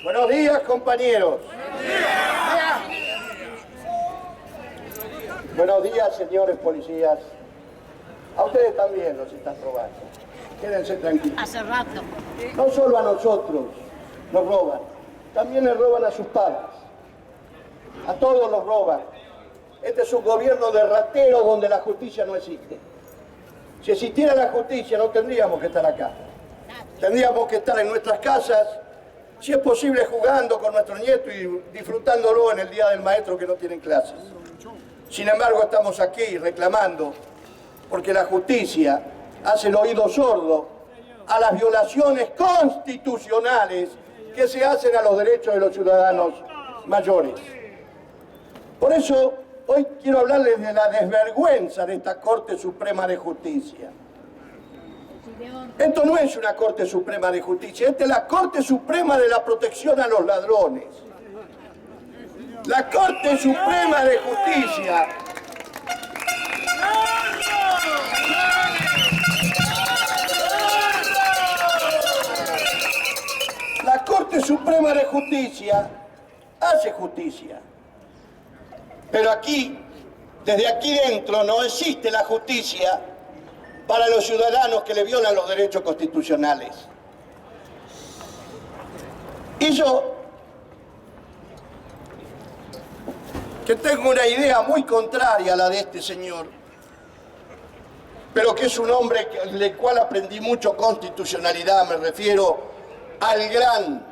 Buenos días, compañeros. Buenos días, señores policías. A ustedes también los están robando. Quédense tranquilos. Hace rato. No solo a nosotros nos roban, también le roban a sus padres. A todos los roban. Este es un gobierno de rateros donde la justicia no existe. Si existiera la justicia no tendríamos que estar acá. Tendríamos que estar en nuestras casas, si es posible jugando con nuestros nietos y disfrutándolo en el Día del Maestro que no tienen clases. Sin embargo, estamos aquí reclamando porque la justicia hace el oído sordo a las violaciones constitucionales que se hacen a los derechos de los ciudadanos mayores. Por eso, hoy quiero hablarles de la desvergüenza de esta Corte Suprema de Justicia. Esto no es una Corte Suprema de Justicia, esta es la Corte Suprema de la Protección a los Ladrones. La Corte Suprema de Justicia La Corte Suprema de Justicia hace justicia. Pero aquí, desde aquí dentro, no existe la justicia para los ciudadanos que le violan los derechos constitucionales. Y yo, que tengo una idea muy contraria a la de este señor, pero que es un hombre del cual aprendí mucho constitucionalidad, me refiero al gran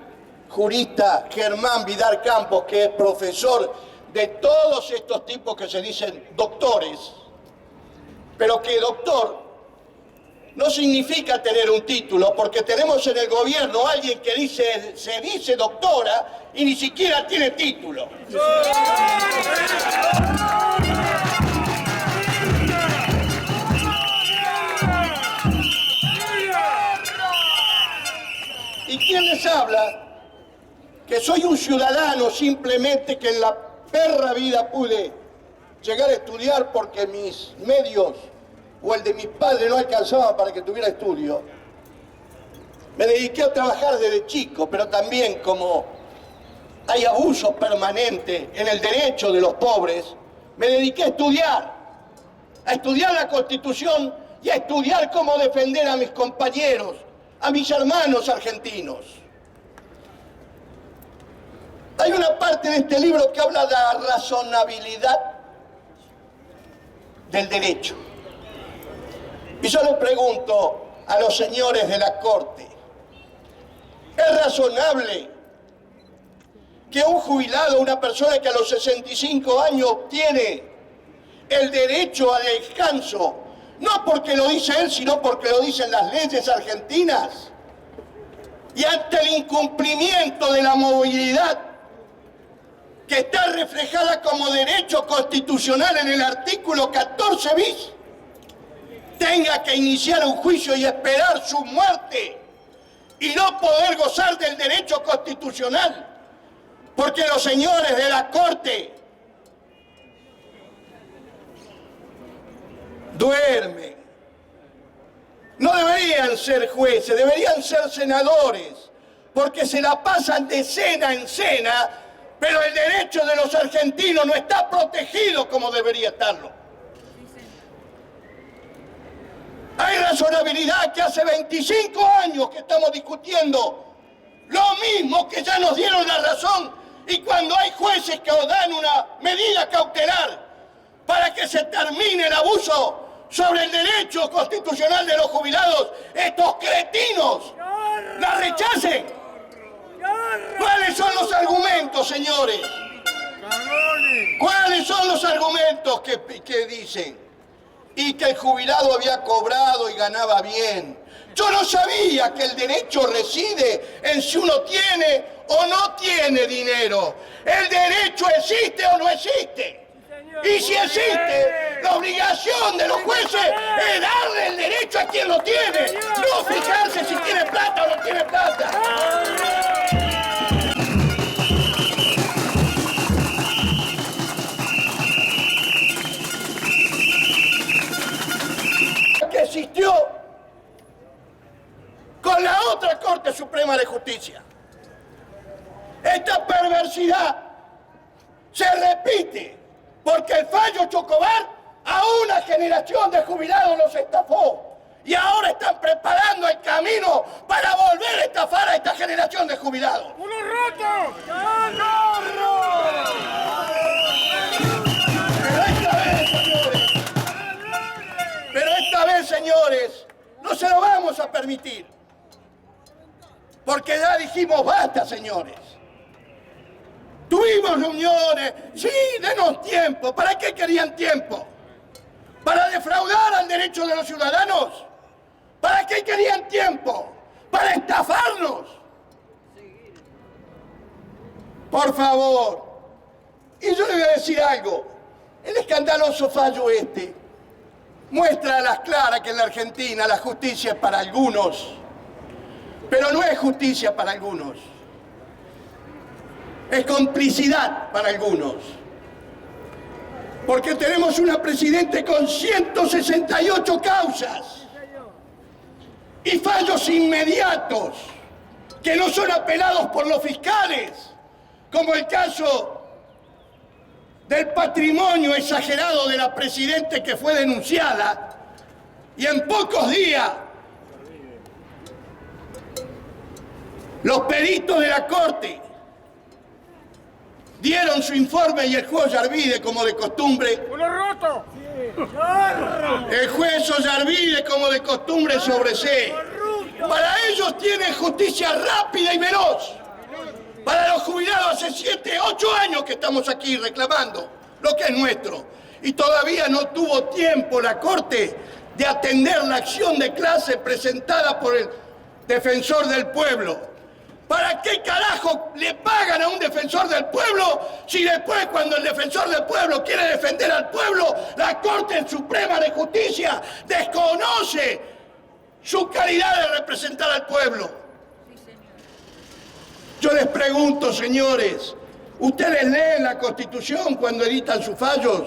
jurista Germán Vidal Campos, que es profesor de todos estos tipos que se dicen doctores, pero que doctor no significa tener un título, porque tenemos en el gobierno a alguien que se dice doctora y ni siquiera tiene título. ¿Y quién les habla? Que soy un ciudadano simplemente que en la perra vida pude llegar a estudiar porque mis medios o el de mis padres no alcanzaban para que tuviera estudio. Me dediqué a trabajar desde chico, pero también como hay abuso permanente en el derecho de los pobres, me dediqué a estudiar la Constitución y a estudiar cómo defender a mis compañeros, a mis hermanos argentinos. Hay una parte de este libro que habla de la razonabilidad del derecho. Y yo le pregunto a los señores de la Corte, ¿es razonable que un jubilado, una persona que a los 65 años tiene el derecho al descanso, no porque lo dice él, sino porque lo dicen las leyes argentinas, y ante el incumplimiento de la movilidad, que está reflejada como derecho constitucional en el artículo 14 bis, tenga que iniciar un juicio y esperar su muerte y no poder gozar del derecho constitucional? Porque los señores de la Corte duermen. No deberían ser jueces, deberían ser senadores, porque se la pasan de cena en cena, pero el derecho de los argentinos no está protegido como debería estarlo. Hay razonabilidad que hace 25 años que estamos discutiendo lo mismo, que ya nos dieron la razón, y cuando hay jueces que dan una medida cautelar para que se termine el abuso sobre el derecho constitucional de los jubilados, estos cretinos la rechacen. ¿Cuáles son los argumentos, señores? ¿Cuáles son los argumentos que dicen? Y que el jubilado había cobrado y ganaba bien. Yo no sabía que el derecho reside en si uno tiene o no tiene dinero. El derecho existe o no existe. Y si existe, la obligación de los jueces es darle el derecho a quien lo tiene, no fijarse si tiene plata o no tiene plata. Que existió con la otra Corte Suprema de Justicia. Esta perversidad se repite porque el fallo Chocobar a una generación de jubilados los estafó y ahora están preparando el camino para volver a estafar a esta generación de jubilados. ¡Uno roto! Pero esta vez, señores, no se lo vamos a permitir. Porque ya dijimos basta, señores. Tuvimos reuniones, sí, denos tiempo. ¿Para qué querían tiempo? ¿Para defraudar al derecho de los ciudadanos? ¿Para qué querían tiempo? ¿Para estafarnos? Por favor. Y yo le voy a decir algo. El escandaloso fallo este muestra a las claras que en la Argentina la justicia es para algunos, pero no es justicia para algunos. Es complicidad para algunos. Porque tenemos una presidenta con 168 causas y fallos inmediatos que no son apelados por los fiscales, como el caso del patrimonio exagerado de la presidenta que fue denunciada y en pocos días los peritos de la Corte dieron su informe y el juez Yarvide, como de costumbre, ¡Uno roto! el juez Ollarvide, como de costumbre, sobresee. Para ellos tienen justicia rápida y veloz. Para los jubilados hace 7, 8 años que estamos aquí reclamando lo que es nuestro. Y todavía no tuvo tiempo la Corte de atender la acción de clase presentada por el defensor del pueblo. ¿Para qué carajo le pagan a un defensor del pueblo si después, cuando el defensor del pueblo quiere defender al pueblo, la Corte Suprema de Justicia desconoce su calidad de representar al pueblo? Yo les pregunto, señores, ¿ustedes leen la Constitución cuando editan sus fallos?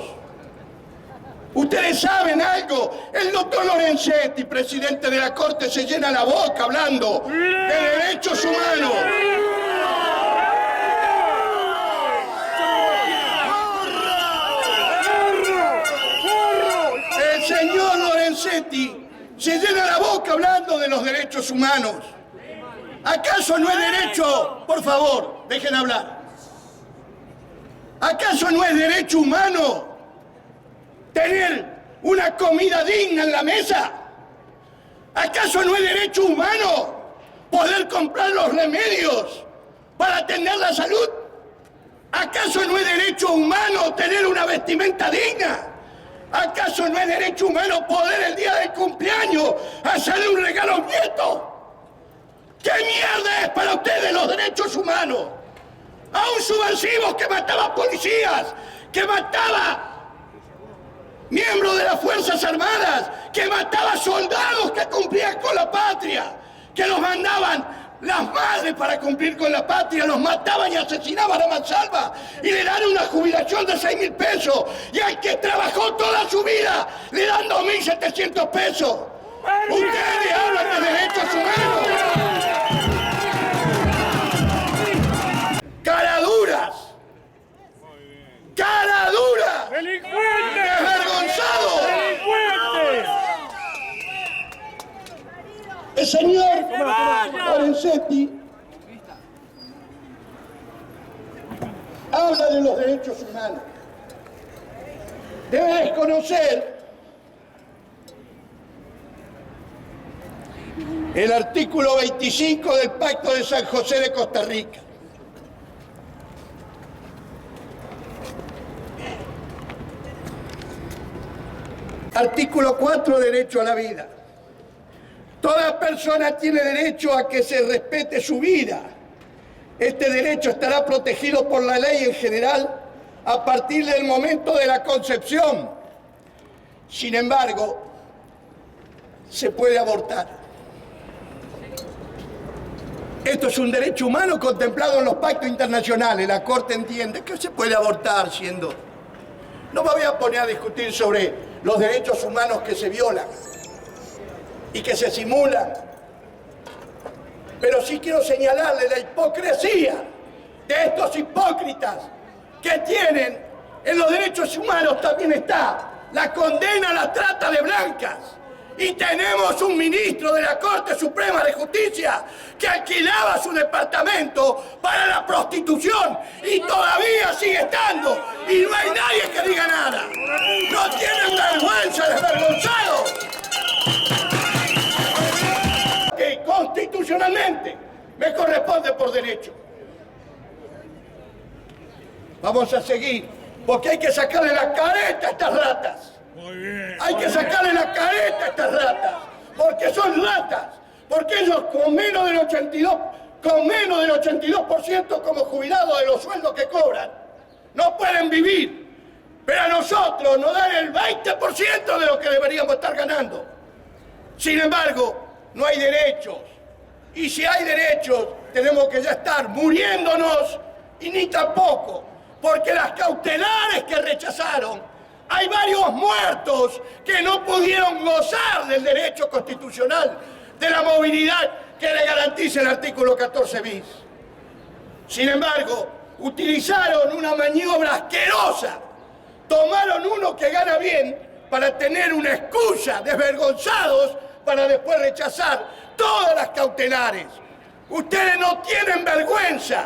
¿Ustedes saben algo? El doctor Lorenzetti, presidente de la Corte, se llena la boca hablando de derechos humanos. El señor Lorenzetti se llena la boca hablando de los derechos humanos. ¿Acaso no es derecho? Por favor, dejen hablar. ¿Acaso no es derecho humano tener una comida digna en la mesa? ¿Acaso no es derecho humano poder comprar los remedios para atender la salud? ¿Acaso no es derecho humano tener una vestimenta digna? ¿Acaso no es derecho humano poder el día del cumpleaños hacerle un regalo a un nieto? ¿Qué mierda es para ustedes los derechos humanos? A un subversivo que mataba policías, que mataba miembros de las Fuerzas Armadas, que mataba soldados que cumplían con la patria, que los mandaban las madres para cumplir con la patria, los mataban y asesinaban a mansalva y le dan una jubilación de 6.000 pesos, y al que trabajó toda su vida le dan 2.700 pesos. Ustedes hablan de derechos humanos. ¡Caraduras! ¡Caraduras! ¡Delincuente! ¡Desvergonzado! ¡Delincuente! El señor Lorenzetti habla de los derechos humanos. Debe desconocer el artículo 25 del Pacto de San José de Costa Rica. Artículo 4, derecho a la vida. Toda persona tiene derecho a que se respete su vida. Este derecho estará protegido por la ley en general a partir del momento de la concepción. Sin embargo, se puede abortar. Esto es un derecho humano contemplado en los pactos internacionales. La Corte entiende que se puede abortar siendo... No me voy a poner a discutir sobre los derechos humanos que se violan y que se simulan pero sí quiero señalarle la hipocresía de estos hipócritas que tienen en los derechos humanos. También está la condena a la trata de blancas. Y tenemos un ministro de la Corte Suprema de Justicia que alquilaba su departamento para la prostitución y todavía sigue estando. Y no hay nadie que diga nada. No tienen vergüenza, desvergonzados. Que constitucionalmente me corresponde por derecho. Vamos a seguir, porque hay que sacarle la careta a estas ratas. Muy bien. Hay que sacarle la careta a estas ratas, porque son ratas, porque ellos con menos del 82% como jubilados de los sueldos que cobran, no pueden vivir. Pero a nosotros nos dan el 20% de lo que deberíamos estar ganando. Sin embargo, no hay derechos. Y si hay derechos, tenemos que ya estar muriéndonos, y ni tampoco, porque las cautelares que rechazaron, hay varios muertos que no pudieron gozar del derecho constitucional de la movilidad que le garantiza el artículo 14 bis. Sin embargo, utilizaron una maniobra asquerosa. Tomaron uno que gana bien para tener una excusa, desvergonzados, para después rechazar todas las cautelares. Ustedes no tienen vergüenza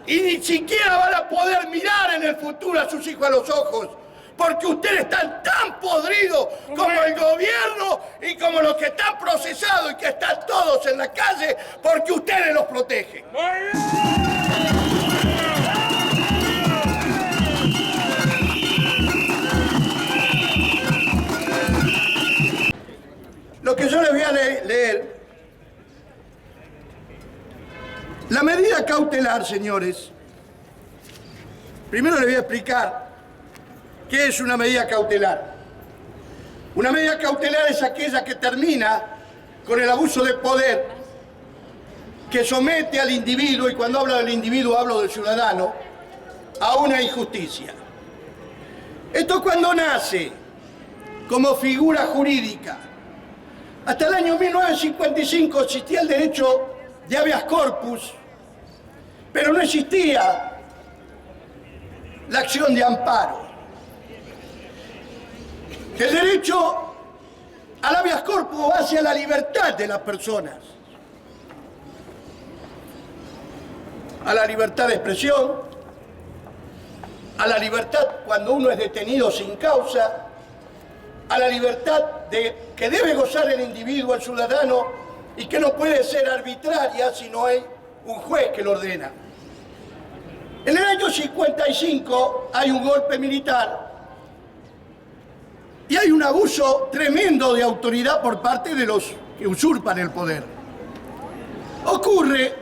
y ni siquiera van a poder mirar en el futuro a sus hijos a los ojos, porque ustedes están tan podridos como el gobierno y como los que están procesados y que están todos en la calle porque ustedes los protegen. Lo que yo les voy a leer, la medida cautelar, señores, primero les voy a explicar qué es una medida cautelar. Una medida cautelar es aquella que termina con el abuso de poder, que somete al individuo, y cuando hablo del individuo hablo del ciudadano, a una injusticia. Esto cuando nace como figura jurídica. Hasta el año 1955 existía el derecho de habeas corpus, pero no existía la acción de amparo. El derecho al habeas corpus va hacia la libertad de las personas, a la libertad de expresión, a la libertad cuando uno es detenido sin causa, a la libertad que debe gozar el individuo, el ciudadano, y que no puede ser arbitraria si no hay un juez que lo ordena. En el año 55 hay un golpe militar y hay un abuso tremendo de autoridad por parte de los que usurpan el poder. Ocurre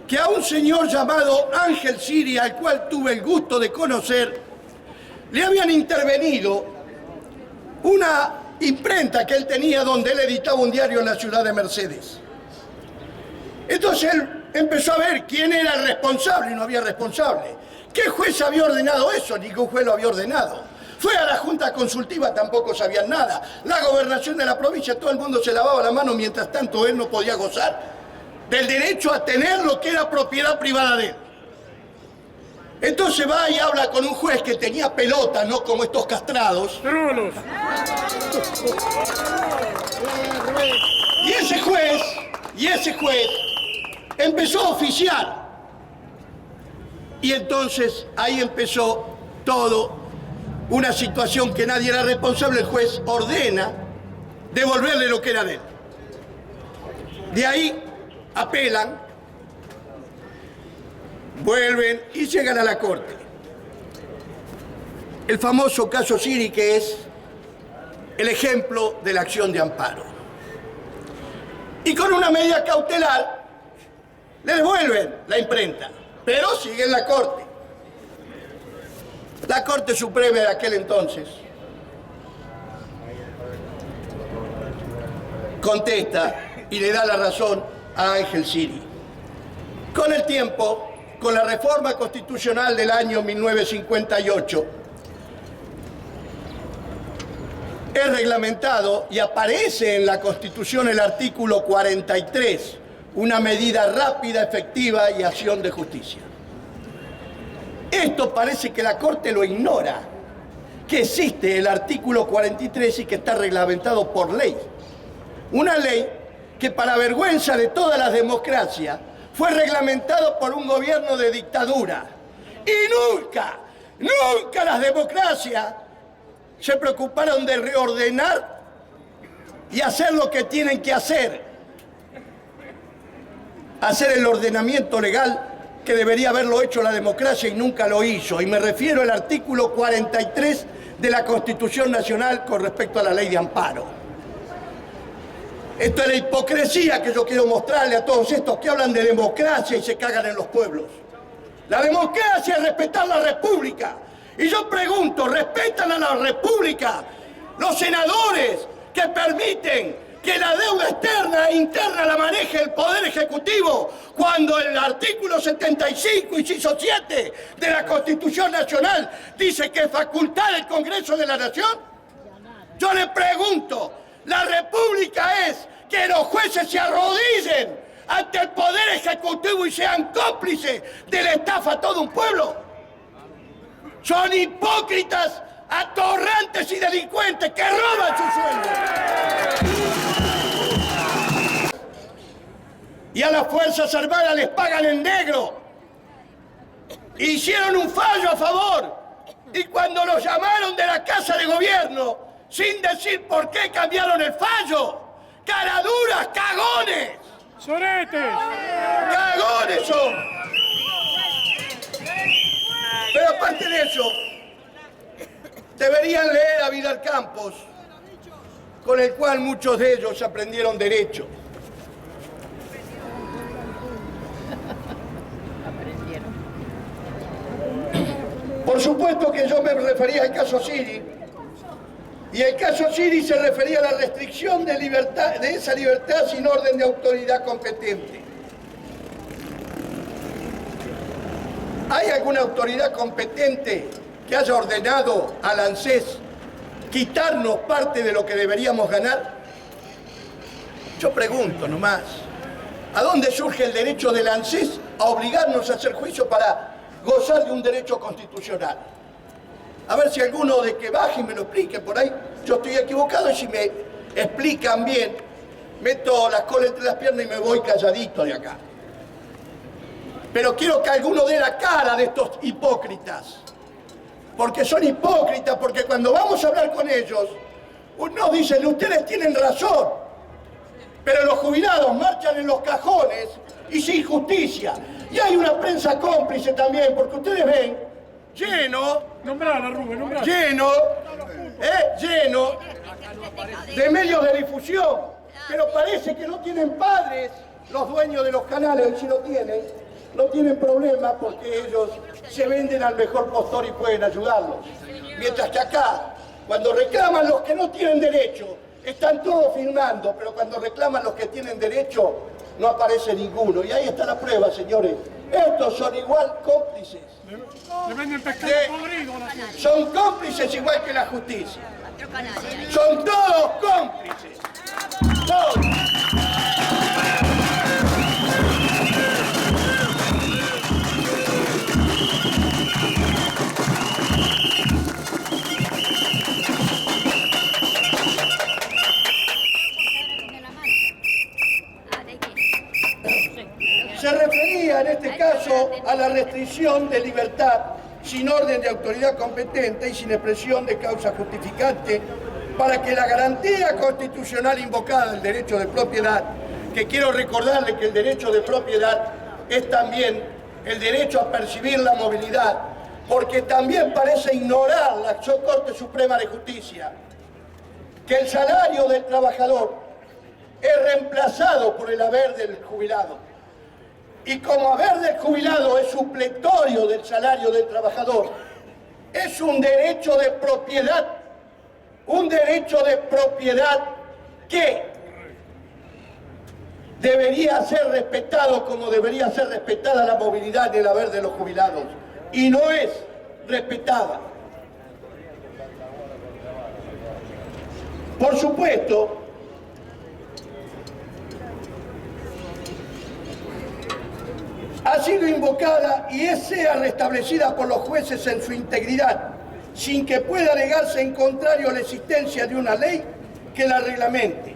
que a un señor llamado Ángel Siri, al cual tuve el gusto de conocer, le habían intervenido una imprenta que él tenía donde él editaba un diario en la ciudad de Mercedes. Entonces él empezó a ver quién era el responsable y no había responsable. ¿Qué juez había ordenado eso? Ningún juez lo había ordenado. Fue a la Junta Consultiva, tampoco sabían nada. La gobernación de la provincia, todo el mundo se lavaba la mano, mientras tanto él no podía gozar del derecho a tener lo que era propiedad privada de él. Entonces va y habla con un juez que tenía pelota, no como estos castrados. Trulos. Y ese juez empezó a oficiar. Y entonces ahí empezó todo, una situación que nadie era responsable. El juez ordena devolverle lo que era de él. De ahí apelan, vuelven y llegan a la corte. El famoso caso Siri, que es el ejemplo de la acción de amparo. Y con una medida cautelar le devuelven la imprenta, pero sigue en la corte. La Corte Suprema de aquel entonces contesta y le da la razón a Ángel Siri. Con el tiempo, con la reforma constitucional del año 1958, es reglamentado y aparece en la Constitución el artículo 43 una medida rápida, efectiva y acción de justicia. Esto parece que la Corte lo ignora, que existe el artículo 43 y que está reglamentado por ley. Una ley que, para vergüenza de todas las democracias, fue reglamentado por un gobierno de dictadura. Y nunca las democracias se preocuparon de reordenar y hacer lo que tienen que hacer. Hacer el ordenamiento legal que debería haberlo hecho la democracia y nunca lo hizo. Y me refiero al artículo 43 de la Constitución Nacional con respecto a la ley de amparo. Esto es la hipocresía que yo quiero mostrarle a todos estos que hablan de democracia y se cagan en los pueblos. La democracia es respetar la república. Y yo pregunto, ¿respetan a la república los senadores que permiten que la deuda externa e interna la maneje el Poder Ejecutivo cuando el artículo 75, inciso 7 de la Constitución Nacional dice que es facultad del Congreso de la Nación? Yo le pregunto, ¿la república es que los jueces se arrodillen ante el Poder Ejecutivo y sean cómplices de la estafa a todo un pueblo? Son hipócritas, atorrantes y delincuentes que roban su sueldo. Y a las Fuerzas Armadas les pagan en negro. Hicieron un fallo a favor. Y cuando los llamaron de la Casa de Gobierno, sin decir por qué cambiaron el fallo, ¡caraduras, cagones! ¡Soretes! ¡Cagones son! Pero aparte de eso, deberían leer a Vidal Campos, con el cual muchos de ellos aprendieron derecho. Por supuesto que yo me refería al caso Siri, y el caso Siri se refería a la restricción de libertad, de esa libertad sin orden de autoridad competente. ¿Hay alguna autoridad competente que haya ordenado al ANSES quitarnos parte de lo que deberíamos ganar? Yo pregunto nomás, ¿a dónde surge el derecho del ANSES a obligarnos a hacer juicio para gozar de un derecho constitucional? A ver si alguno de que baje y me lo explique por ahí. Yo estoy equivocado y si me explican bien, meto la cola entre las piernas y me voy calladito de acá. Pero quiero que alguno dé la cara de estos hipócritas. Porque son hipócritas, porque cuando vamos a hablar con ellos, nos dicen, ustedes tienen razón, pero los jubilados marchan en los cajones y sin justicia. Y hay una prensa cómplice también, porque ustedes ven, lleno de medios de difusión, pero parece que no tienen padres los dueños de los canales, y si no tienen problema porque ellos se venden al mejor postor y pueden ayudarlos. Mientras que acá, cuando reclaman los que no tienen derecho, están todos filmando, pero cuando reclaman los que tienen derecho, no aparece ninguno. Y ahí está la prueba, señores. Estos son igual cómplices. Le venden pescado podrido a la gente. Son cómplices igual que la justicia. Son todos cómplices. Todos. Se refería en este caso a la restricción de libertad sin orden de autoridad competente y sin expresión de causa justificante para que la garantía constitucional invocada del derecho de propiedad, que quiero recordarle que el derecho de propiedad es también el derecho a percibir la movilidad, porque también parece ignorar la Corte Suprema de Justicia, que el salario del trabajador es reemplazado por el haber del jubilado. Y como haber del jubilado es supletorio del salario del trabajador, es un derecho de propiedad que debería ser respetado como debería ser respetada la movilidad del haber de los jubilados, y no es respetada. Por supuesto ha sido invocada y sea restablecida por los jueces en su integridad, sin que pueda alegarse en contrario a la existencia de una ley que la reglamente.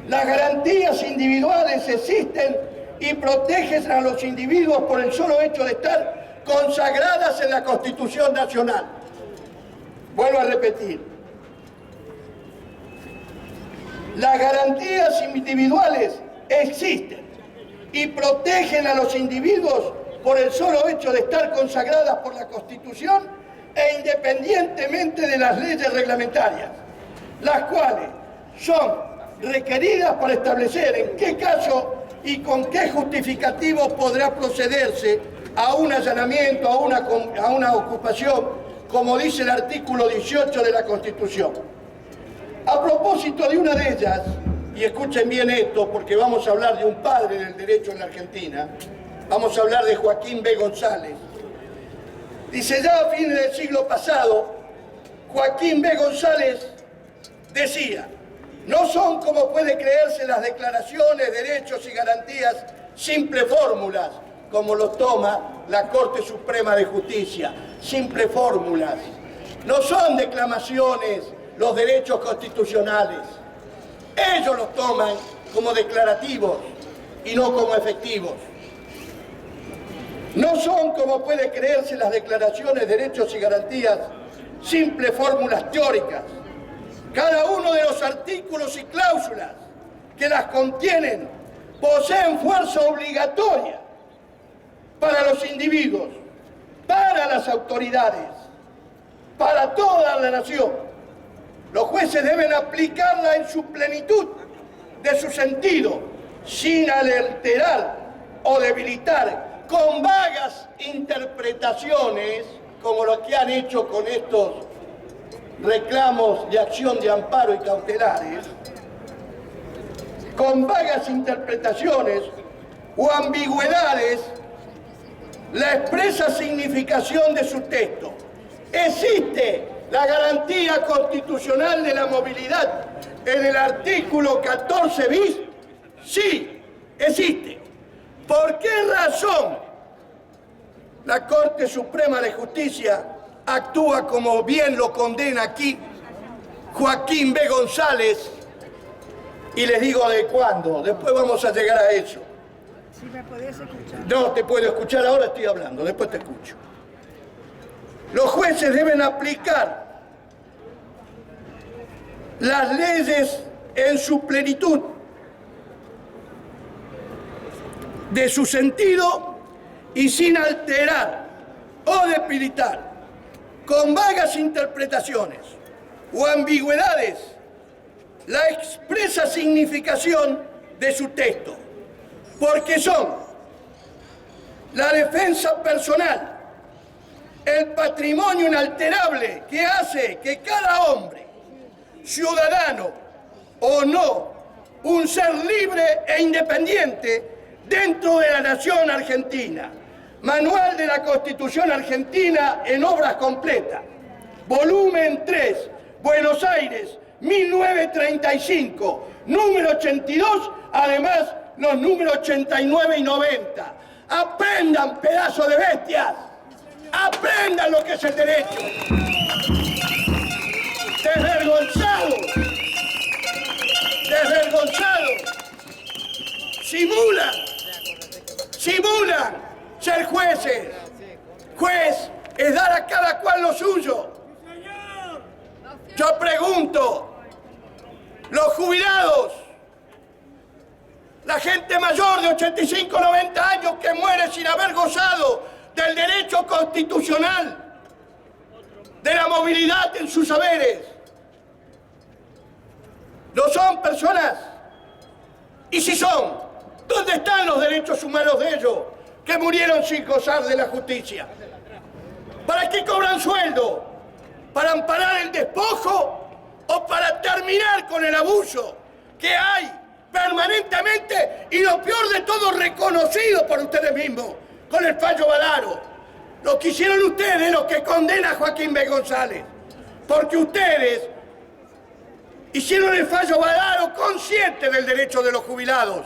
Las garantías individuales existen y protegen a los individuos por el solo hecho de estar consagradas en la Constitución Nacional. Vuelvo a repetir. Las garantías individuales existen y protegen a los individuos por el solo hecho de estar consagradas por la Constitución e independientemente de las leyes reglamentarias, las cuales son requeridas para establecer en qué caso y con qué justificativo podrá procederse a un allanamiento, a una ocupación, como dice el artículo 18 de la Constitución. A propósito de una de ellas, y escuchen bien esto porque vamos a hablar de un padre del derecho en la Argentina, vamos a hablar de Joaquín B. González. Dice, ya a fines del siglo pasado, Joaquín B. González decía: no son, como puede creerse, las declaraciones, derechos y garantías simples fórmulas, como lo toma la Corte Suprema de Justicia, simples fórmulas. No son declamaciones los derechos constitucionales. Ellos los toman como declarativos y no como efectivos. No son, como puede creerse, las declaraciones, derechos y garantías simples fórmulas teóricas. Cada uno de los artículos y cláusulas que las contienen poseen fuerza obligatoria para los individuos, para las autoridades, para toda la nación. Los jueces deben aplicarla en su plenitud de su sentido, sin alterar o debilitar con vagas interpretaciones, como lo que han hecho con estos reclamos de acción de amparo y cautelares, con vagas interpretaciones o ambigüedades, la expresa significación de su texto. Existe la garantía constitucional de la movilidad en el artículo 14 bis. Sí, existe. ¿Por qué razón la Corte Suprema de Justicia actúa como bien lo condena aquí Joaquín B. González? Y les digo de cuándo, después vamos a llegar a eso. Si me podés escuchar. No te puedo escuchar, ahora estoy hablando, después te escucho. Los jueces deben aplicar las leyes en su plenitud de su sentido y sin alterar o debilitar con vagas interpretaciones o ambigüedades la expresa significación de su texto, porque son la defensa personal, el patrimonio inalterable que hace que cada hombre, ciudadano o no, un ser libre e independiente dentro de la nación argentina. Manual de la Constitución Argentina en obras completas. Volumen 3, Buenos Aires, 1935, número 82, además los números 89 y 90. Aprendan, pedazos de bestias. Aprendan lo que es el derecho. Desvergonzados. Desvergonzados. Simulan ser jueces. Juez es dar a cada cual lo suyo. Yo pregunto, los jubilados, la gente mayor de 85 o 90 años que muere sin haber gozado del derecho constitucional, de la movilidad en sus saberes, ¿no son personas? Y si son, ¿dónde están los derechos humanos de ellos que murieron sin gozar de la justicia? ¿Para qué cobran sueldo? ¿Para amparar el despojo o para terminar con el abuso que hay permanentemente y lo peor de todo reconocido por ustedes mismos con el fallo Badaro? Lo que hicieron ustedes, lo que condena a Joaquín B. González, porque ustedes hicieron el fallo Badaro conscientes del derecho de los jubilados,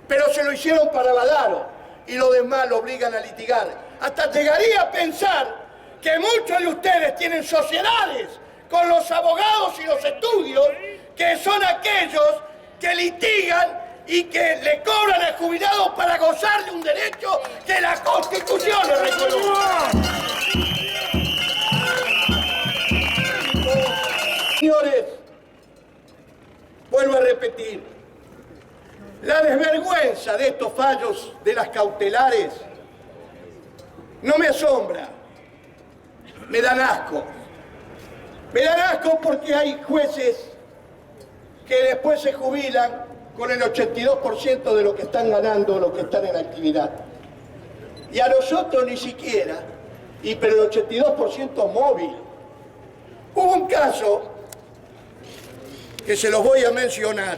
pero se lo hicieron para Badaro. y los demás lo obligan a litigar. Hasta llegaría a pensar que muchos de ustedes tienen sociedades con los abogados y los estudios, que son aquellos que litigan y que le cobran al jubilado para gozar de un derecho que la Constitución le reconoce. Señores, vuelvo a repetir, la desvergüenza de estos fallos de las cautelares no me asombra, me dan asco. Me dan asco porque hay jueces que después se jubilan con el 82% de lo que están ganando, lo que están en actividad. Y a nosotros ni siquiera, pero el 82% móvil. Hubo un caso que se los voy a mencionar.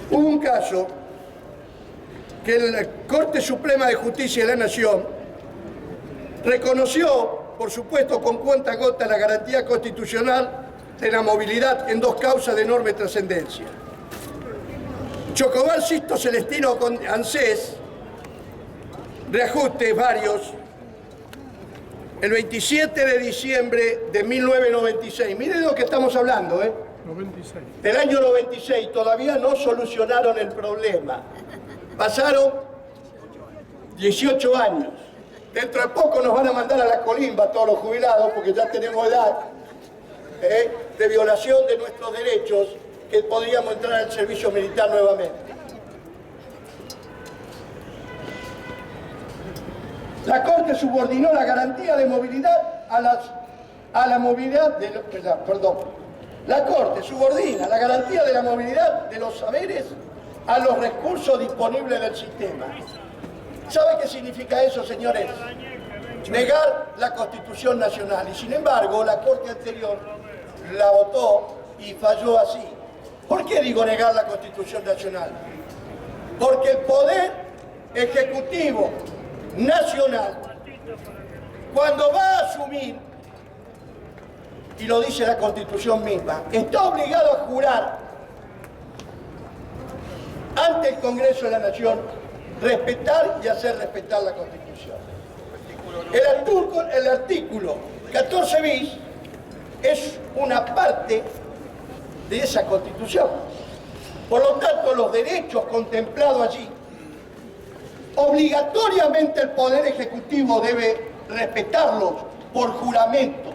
Hubo un caso que la Corte Suprema de Justicia de la Nación reconoció, por supuesto con cuenta-gota, la garantía constitucional de la movilidad en dos causas de enorme trascendencia. Chocobar Sisto Celestino con ANSES, reajustes varios, el 27 de diciembre de 1996. Miren de lo que estamos hablando, 96. Del año 96, todavía no solucionaron el problema. Pasaron 18 años. Dentro de poco nos van a mandar a la colimba todos los jubilados, porque ya tenemos edad de violación de nuestros derechos, que podríamos entrar al servicio militar nuevamente. La Corte subordinó la garantía de movilidad a la movilidad de La Corte subordina la garantía de la movilidad de los saberes a los recursos disponibles del sistema. ¿Sabe qué significa eso, señores? Negar la Constitución Nacional. Y sin embargo, la Corte anterior la votó y falló así. ¿Por qué digo negar la Constitución Nacional? Porque el Poder Ejecutivo Nacional, cuando va a asumir, y lo dice la Constitución misma, está obligado a jurar ante el Congreso de la Nación respetar y hacer respetar la Constitución. El artículo 14 bis es una parte de esa Constitución. Por lo tanto, los derechos contemplados allí, obligatoriamente el Poder Ejecutivo debe respetarlos por juramento.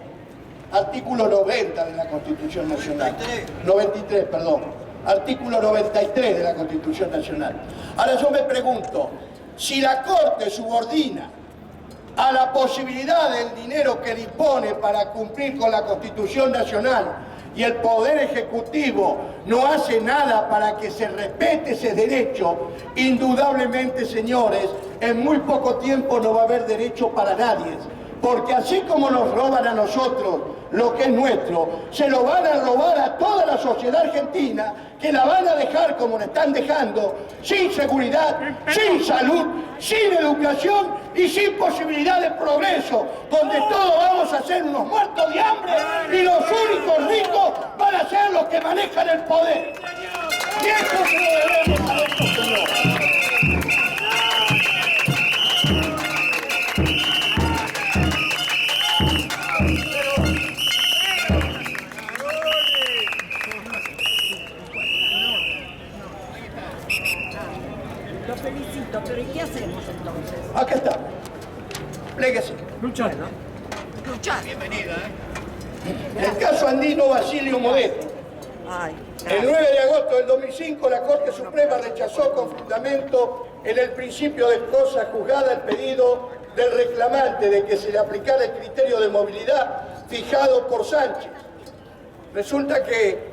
Artículo 90 de la Constitución Nacional. 93, perdón. Artículo 93 de la Constitución Nacional. Ahora yo me pregunto, si la Corte subordina a la posibilidad del dinero que dispone para cumplir con la Constitución Nacional y el Poder Ejecutivo no hace nada para que se respete ese derecho, indudablemente, señores, en muy poco tiempo no va a haber derecho para nadie. Porque así como nos roban a nosotros lo que es nuestro, se lo van a robar a toda la sociedad argentina, que la van a dejar como la están dejando, sin seguridad, sin salud, sin educación y sin posibilidad de progreso, donde todos vamos a ser unos muertos de hambre y los únicos ricos van a ser los que manejan el poder. Y esto se lo debemos a estos señores. Lo felicito, pero ¿y qué hacemos entonces? Acá está. Pléguese. Luchar. Luchar. El caso andino Basilio Modesto. Ay, El 9 de agosto del 2005, la Corte Suprema rechazó con fundamento en el principio de cosa juzgada el pedido del reclamante de que se le aplicara el criterio de movilidad fijado por Sánchez. Resulta que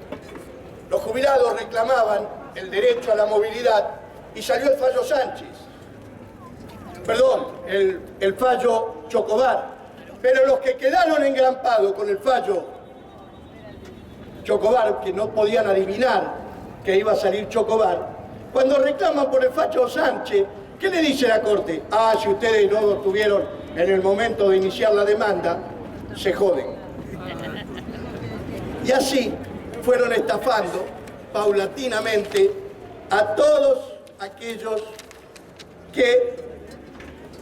los jubilados reclamaban el derecho a la movilidad y salió el fallo Sánchez. Perdón, el fallo Chocobar. Pero los que quedaron engrampados con el fallo Chocobar, que no podían adivinar que iba a salir Chocobar, cuando reclaman por el fallo Sánchez, ¿Qué le dice la Corte? Ah, si ustedes no lo tuvieron en el momento de iniciar la demanda, se joden. Y así fueron estafando paulatinamente a todos aquellos que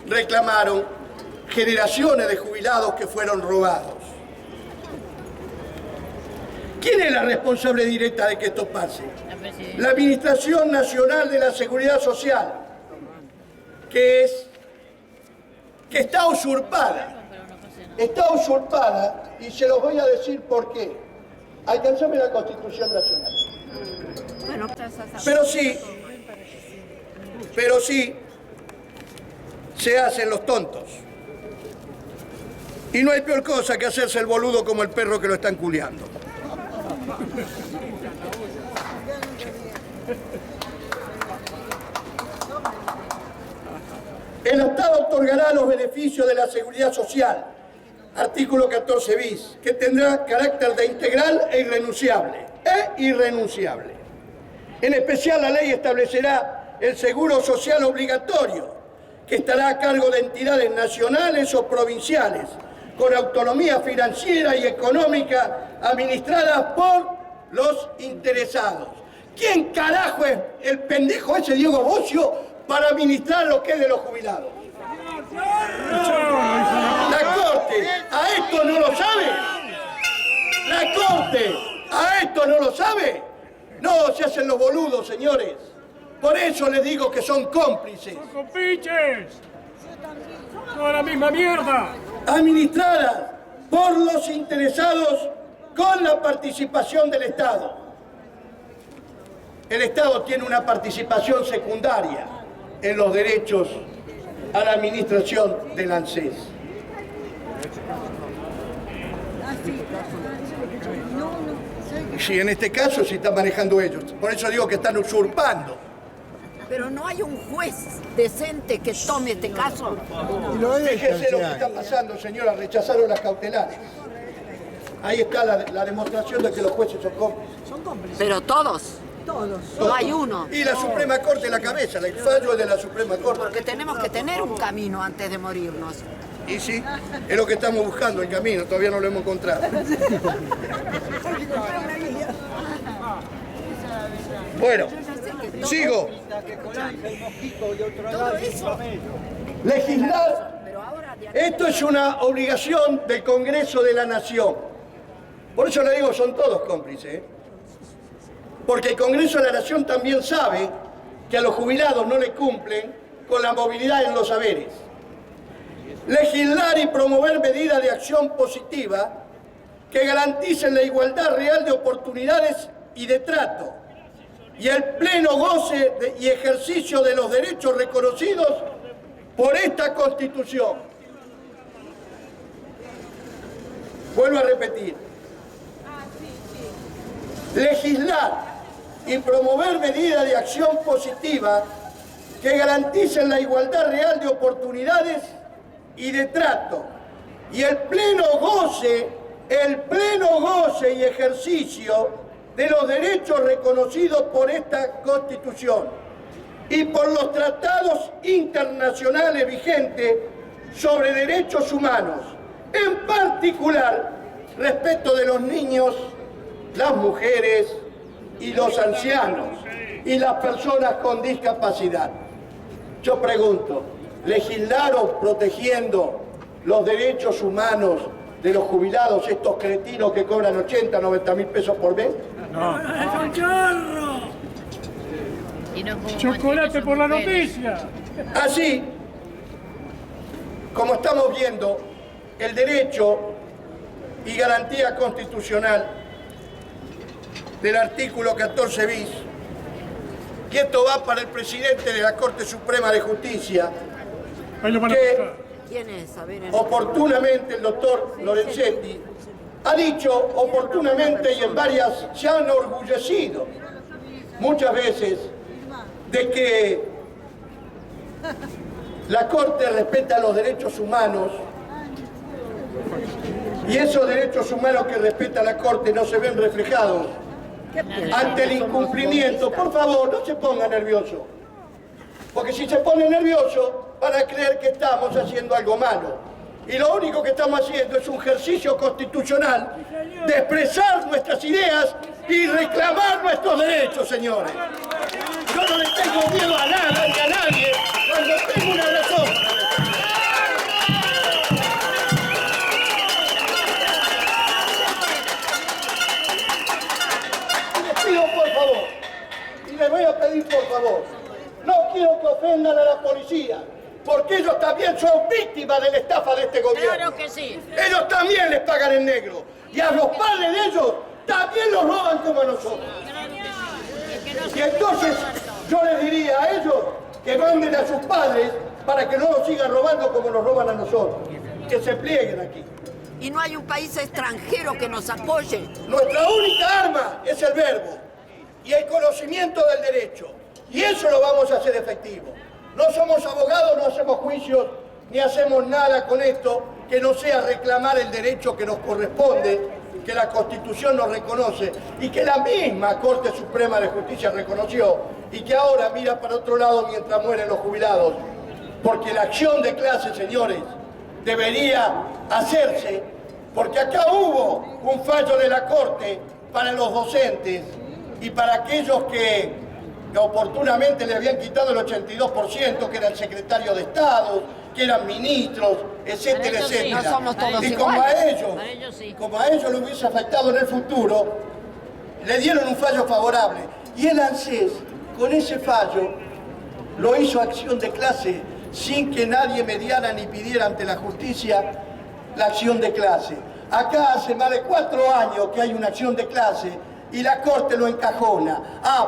reclamaron generaciones de jubilados que fueron robados. ¿Quién es la responsable directa de que esto pase? La Administración Nacional de la Seguridad Social, que está usurpada. Está usurpada y se los voy a decir por qué. Alcanzame la Constitución Nacional. Pero sí, se hacen los tontos. Y no hay peor cosa que hacerse el boludo como el perro que lo están culeando. El Estado otorgará los beneficios de la seguridad social, artículo 14 bis, que tendrá carácter de integral e irrenunciable. En especial, la ley establecerá el seguro social obligatorio, que estará a cargo de entidades nacionales o provinciales, con autonomía financiera y económica, administradas por los interesados. ¿Quién carajo es el pendejo ese Diego Bocio para administrar lo que es de los jubilados? La Corte, ¿a esto no lo sabe? La Corte, ¿a esto no lo sabe? No, se hacen los boludos, señores. Por eso les digo que son cómplices. ¡Son compinches! ¡Son la misma mierda! Administradas por los interesados con la participación del Estado. El Estado tiene una participación secundaria en los derechos a la administración del ANSES. Sí, en este caso se están manejando ellos. Por eso digo que están usurpando. Pero no hay un juez decente que tome este caso. Fíjese lo que está pasando, señora. Rechazaron las cautelares. Ahí está la demostración de que los jueces son cómplices. Pero todos. No hay uno. Y la Suprema Corte en la cabeza. El fallo es de la Suprema Corte. Porque tenemos que tener un camino antes de morirnos. Y sí, es lo que estamos buscando, el camino. Todavía no lo hemos encontrado. Bueno, sigo. Legislar, esto es una obligación del Congreso de la Nación. Por eso le digo, son todos cómplices, ¿eh? Porque el Congreso de la Nación también sabe que a los jubilados no le cumplen con la movilidad en los saberes. Legislar y promover medidas de acción positiva que garanticen la igualdad real de oportunidades y de trato, y el pleno goce y ejercicio de los derechos reconocidos por esta Constitución. Vuelvo a repetir. Legislar y promover medidas de acción positiva que garanticen la igualdad real de oportunidades y de trato, y el pleno goce y ejercicio de los derechos reconocidos por esta Constitución y por los tratados internacionales vigentes sobre derechos humanos, en particular respecto de los niños, las mujeres y los ancianos y las personas con discapacidad. Yo pregunto, ¿legislaron protegiendo los derechos humanos de los jubilados, estos cretinos que cobran 80, 90 mil pesos por mes? No. Chocolate por la noticia. Así, como estamos viendo, el derecho y garantía constitucional del artículo 14 bis, y esto va para el presidente de la Corte Suprema de Justicia, que ¿Quién es? A ver, oportunamente el doctor Lorenzetti ha dicho oportunamente y en varias se han enorgullecido muchas veces de que la Corte respeta los derechos humanos, y esos derechos humanos que respeta la Corte no se ven reflejados ante el incumplimiento. Por favor, no se ponga nervioso. Porque si se pone nervioso, van a creer que estamos haciendo algo malo. Y lo único que estamos haciendo es un ejercicio constitucional de expresar nuestras ideas y reclamar nuestros derechos, señores. Yo no le tengo miedo a nada ni a nadie cuando tengo una razón. Por favor, y les voy a pedir por favor, no quiero que ofendan a la policía, porque ellos también son víctimas de la estafa de este gobierno. Claro que sí. Ellos también les pagan en negro, y a los padres de ellos también los roban como a nosotros. Y entonces yo les diría a ellos que manden a sus padres para que no nos sigan robando como nos roban a nosotros, que se plieguen aquí. Y no hay un país extranjero que nos apoye. Nuestra única arma es el verbo y el conocimiento del derecho. Y eso lo vamos a hacer efectivo. No somos abogados, no hacemos juicios, ni hacemos nada con esto que no sea reclamar el derecho que nos corresponde, que la Constitución nos reconoce y que la misma Corte Suprema de Justicia reconoció y que ahora mira para otro lado mientras mueren los jubilados. Porque la acción de clase, señores, debería hacerse, porque acá hubo un fallo de la Corte para los docentes y para aquellos que oportunamente le habían quitado el 82%, que eran secretarios de Estado, que eran ministros, etcétera, Sí, etcétera. no somos todos y como iguales. a ellos, Sí. como a ellos le hubiese afectado en el futuro, le dieron un fallo favorable. Y el ANSES, con ese fallo, lo hizo acción de clase, sin que nadie mediara ni pidiera ante la justicia la acción de clase. Acá hace más de 4 años que hay una acción de clase y la Corte lo encajona.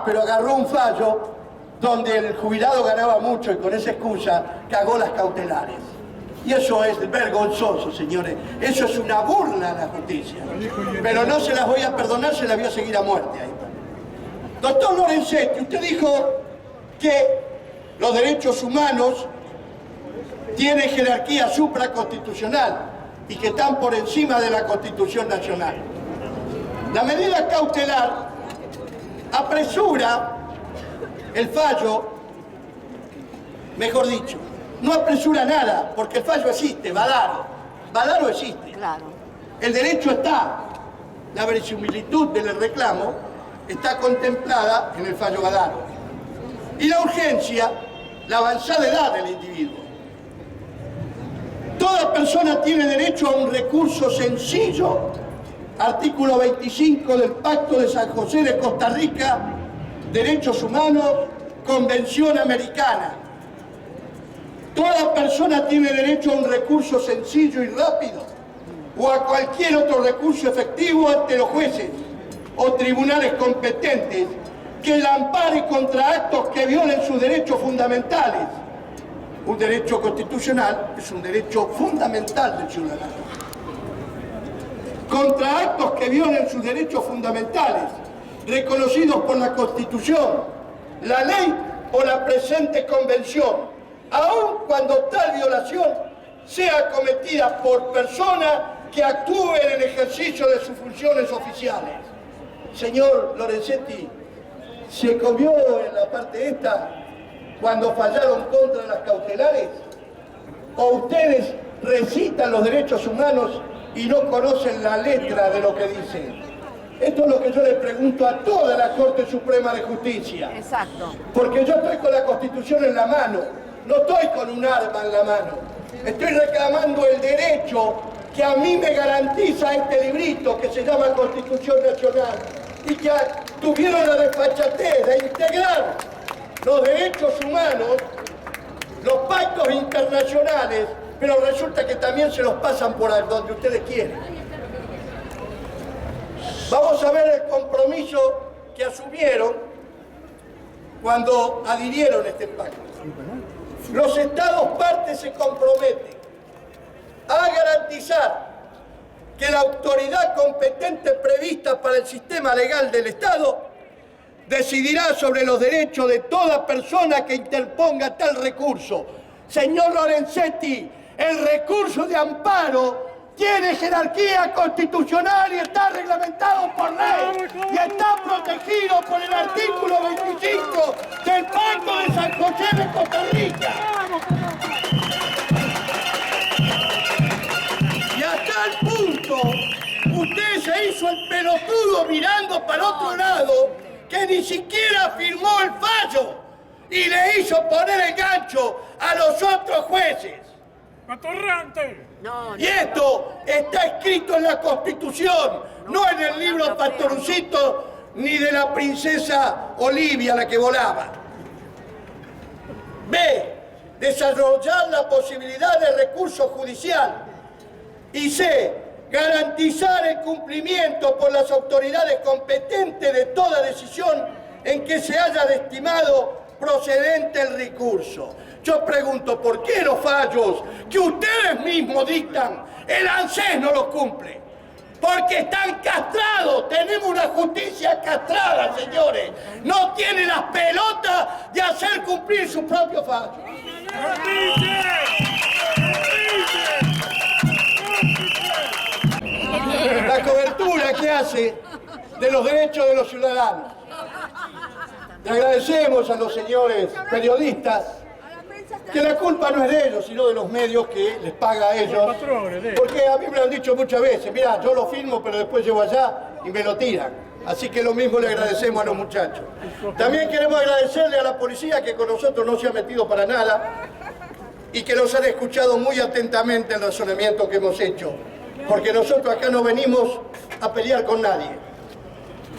Pero agarró un fallo donde el jubilado ganaba mucho y con esa excusa cagó las cautelares. Y eso es vergonzoso, señores. Eso es una burla a la justicia. Pero no se las voy a perdonar, se las voy a seguir a muerte ahí. Doctor Lorenzetti, usted dijo que los derechos humanos tienen jerarquía supraconstitucional y que están por encima de la Constitución Nacional. La medida cautelar apresura el fallo, mejor dicho, no apresura nada, porque el fallo existe, Badaro existe. Claro. El derecho está, la verosimilitud del reclamo está contemplada en el fallo Badaro. Y la urgencia, la avanzada edad del individuo. Toda persona tiene derecho a un recurso sencillo, artículo 25 del Pacto de San José de Costa Rica, Derechos Humanos, Convención Americana. Toda persona tiene derecho a un recurso sencillo y rápido, o a cualquier otro recurso efectivo ante los jueces o tribunales competentes que la ampare contra actos que violen sus derechos fundamentales. Un derecho constitucional es un derecho fundamental del ciudadano. Contra actos que violen sus derechos fundamentales, reconocidos por la Constitución, la ley o la presente convención, aun cuando tal violación sea cometida por persona que actúe en el ejercicio de sus funciones oficiales. Señor Lorenzetti, ¿se comió en la parte esta cuando fallaron contra las cautelares? ¿O ustedes recitan los derechos humanos y no conocen la letra de lo que dicen? Esto es lo que yo le pregunto a toda la Corte Suprema de Justicia. Exacto. Porque yo estoy con la Constitución en la mano, no estoy con un arma en la mano. Estoy reclamando el derecho que a mí me garantiza este librito que se llama Constitución Nacional y que tuvieron la desfachatez de integrar los derechos humanos, los pactos internacionales, pero resulta que también se los pasan por donde ustedes quieren. Vamos a ver el compromiso que asumieron cuando adhirieron a este pacto. Los Estados partes se comprometen a garantizar que la autoridad competente prevista para el sistema legal del Estado decidirá sobre los derechos de toda persona que interponga tal recurso. Señor Lorenzetti, el recurso de amparo tiene jerarquía constitucional y está reglamentado por ley y está protegido por el artículo 25 del Pacto de San José de Costa Rica. Y a tal punto, usted se hizo el pelotudo mirando para otro lado que ni siquiera firmó el fallo y le hizo poner el gancho a los otros jueces. ¡Atorrante! No, Y esto está escrito en la Constitución, no en el libro Pastorucito ni de la princesa Olivia, la que volaba. B. Desarrollar la posibilidad de recurso judicial. Y C. Garantizar el cumplimiento por las autoridades competentes de toda decisión en que se haya estimado procedente el recurso. Yo pregunto, ¿por qué los fallos que ustedes mismos dictan, el ANSES no los cumple? Porque están castrados. Tenemos una justicia castrada, señores. No tiene las pelotas de hacer cumplir sus propios fallos. La cobertura que hace de los derechos de los ciudadanos. Le agradecemos a los señores periodistas que la culpa no es de ellos, sino de los medios que les paga a ellos. Porque a mí me lo han dicho muchas veces, mira, yo lo filmo, pero después llego allá y me lo tiran. Así que lo mismo le agradecemos a los muchachos. También queremos agradecerle a la policía que con nosotros no se ha metido para nada y que nos han escuchado muy atentamente el razonamiento que hemos hecho. Porque nosotros acá no venimos a pelear con nadie.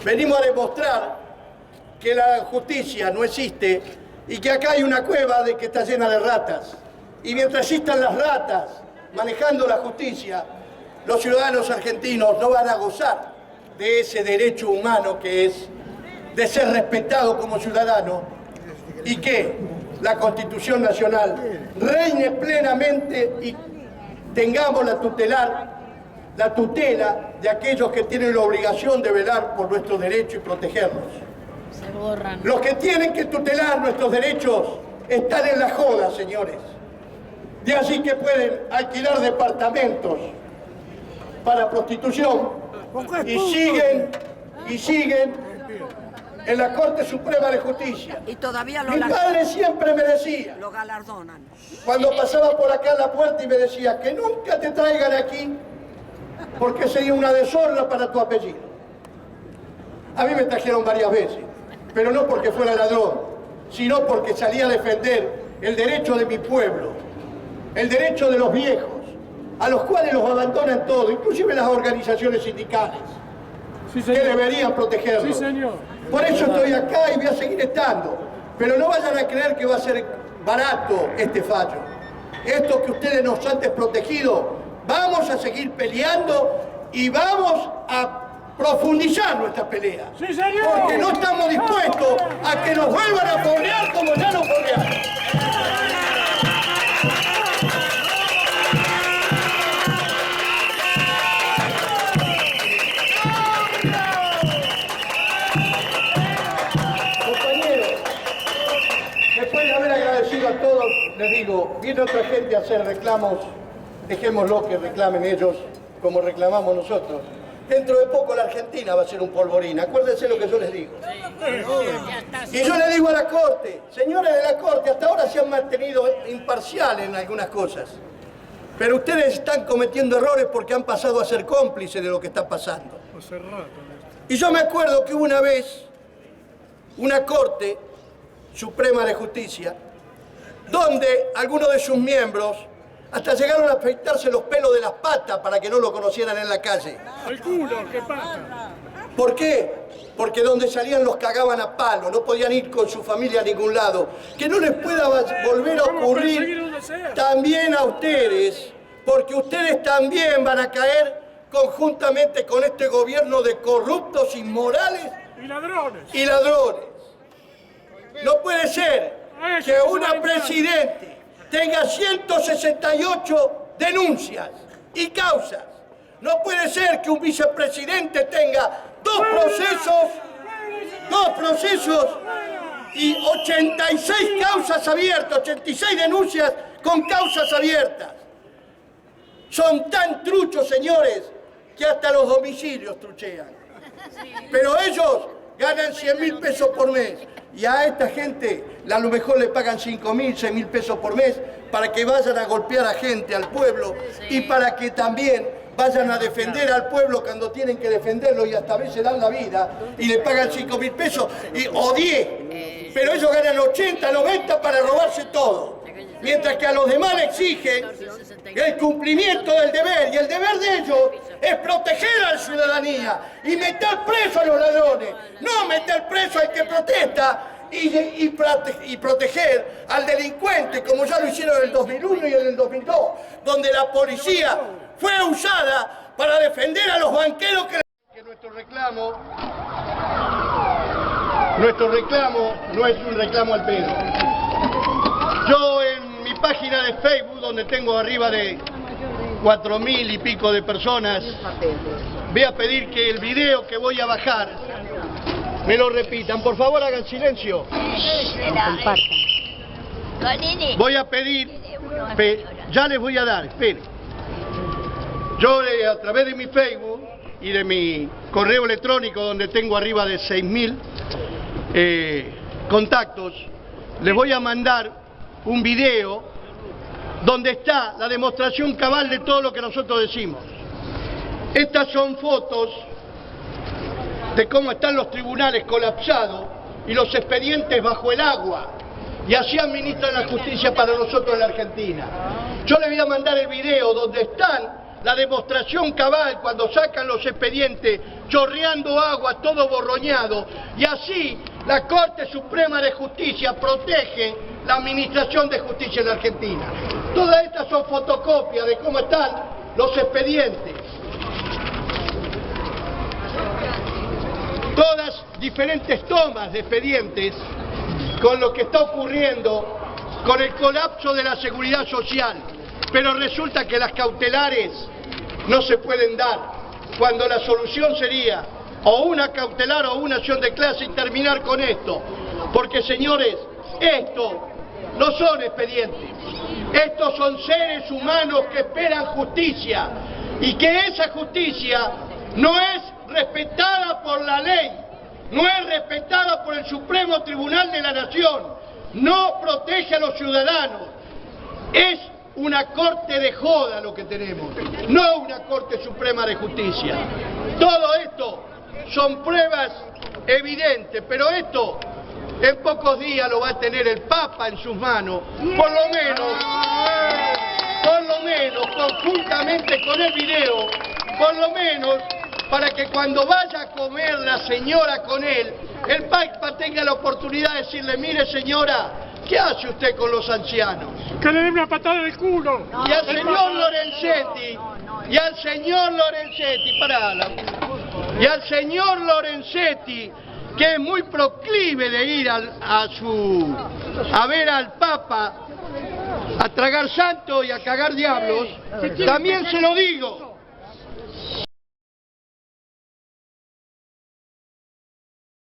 Venimos a demostrar que la justicia no existe y que acá hay una cueva que está llena de ratas. Y mientras existan las ratas manejando la justicia, los ciudadanos argentinos no van a gozar de ese derecho humano que es de ser respetado como ciudadano y que la Constitución Nacional reine plenamente y tengamos la tutela de aquellos que tienen la obligación de velar por nuestros derechos y protegerlos. Los que tienen que tutelar nuestros derechos están en la joda, señores. De así que pueden alquilar departamentos para prostitución y siguen en la Corte Suprema de Justicia. Y todavía Mi padre siempre me decía, lo galardonan. cuando pasaba por acá en la puerta y me decía que nunca te traigan aquí porque sería una deshonra para tu apellido. A mí me trajeron varias veces, pero no porque fuera ladrón, sino porque salía a defender el derecho de mi pueblo, el derecho de los viejos, a los cuales los abandonan todo, inclusive las organizaciones sindicales, que deberían protegerlos. Sí, señor. Por eso estoy acá y voy a seguir estando, pero no vayan a creer que va a ser barato este fallo. Esto que ustedes nos han desprotegido, vamos a seguir peleando y vamos a profundizar nuestra pelea. ¡Sí, señor! Porque no estamos dispuestos a que nos vuelvan a porrear como ya nos porrearon. Compañeros, después de haber agradecido a todos, les digo, viene otra gente a hacer reclamos, dejémoslo que reclamen ellos como reclamamos nosotros. Dentro de poco la Argentina va a ser un polvorín, acuérdense lo que yo les digo. Y yo le digo a la Corte, señores de la Corte, hasta ahora se han mantenido imparciales en algunas cosas, pero ustedes están cometiendo errores porque han pasado a ser cómplices de lo que está pasando. Y yo me acuerdo que hubo una vez una Corte Suprema de Justicia donde algunos de sus miembros hasta llegaron a afeitarse los pelos de las patas para que no lo conocieran en la calle. El culo, ¿qué pasa? ¿Por qué? Porque donde salían los cagaban a palo, no podían ir con su familia a ningún lado. Que no les pueda volver a ocurrir también a ustedes, porque ustedes también van a caer conjuntamente con este gobierno de corruptos, inmorales y ladrones. No puede ser que una presidente tenga 168 denuncias y causas. No puede ser que un vicepresidente tenga dos procesos y 86 causas abiertas, 86 denuncias con causas abiertas. Son tan truchos, señores, que hasta los domicilios truchean. Pero ellos ganan 100.000 pesos por mes. Y a esta gente a lo mejor le pagan 5.000, 6.000 pesos por mes para que vayan a golpear a gente, al pueblo, y para que también vayan a defender al pueblo cuando tienen que defenderlo y hasta a veces dan la vida y le pagan 5.000 pesos o 10. Pero ellos ganan 80, 90 para robarse todo. Mientras que a los demás le exigen el cumplimiento del deber, y el deber de ellos es proteger a la ciudadanía y meter preso a los ladrones, no meter preso al que protesta y proteger al delincuente, como ya lo hicieron en el 2001 y en el 2002, donde la policía fue usada para defender a los banqueros que nuestro reclamo no es un reclamo al pedo. Yo en mi página de Facebook, donde tengo arriba de 4.000 y pico de personas, voy a pedir que el video que voy a bajar me lo repitan. Por favor, hagan silencio. Voy a pedir, ya les voy a dar, esperen. Yo a través de mi Facebook y de mi correo electrónico, donde tengo arriba de 6.000 contactos, les voy a mandar un video donde está la demostración cabal de todo lo que nosotros decimos. Estas son fotos de cómo están los tribunales colapsados y los expedientes bajo el agua, y así administran la justicia para nosotros en la Argentina. Yo les voy a mandar el video donde están la demostración cabal cuando sacan los expedientes chorreando agua, todo borroñado, y así la Corte Suprema de Justicia protege la administración de justicia en la Argentina. Todas estas son fotocopias de cómo están los expedientes. Todas diferentes tomas de expedientes con lo que está ocurriendo con el colapso de la seguridad social. Pero resulta que las cautelares no se pueden dar, cuando la solución sería o una cautelar o una acción de clase y terminar con esto. Porque, señores, esto no son expedientes, estos son seres humanos que esperan justicia, y que esa justicia no es respetada por la ley, no es respetada por el Supremo Tribunal de la Nación, no protege a los ciudadanos. Es una corte de joda lo que tenemos, no una Corte Suprema de Justicia. Todo esto son pruebas evidentes, pero esto en pocos días lo va a tener el Papa en sus manos, por lo menos conjuntamente con el video, por lo menos para que cuando vaya a comer la señora con él, el Papa tenga la oportunidad de decirle: mire, señora, ¿qué hace usted con los ancianos? Que le dé una patada en el culo. Y al señor Lorenzetti, y al señor Lorenzetti, que es muy proclive de ir a ver al Papa, a tragar santo y a cagar diablos, también se lo digo.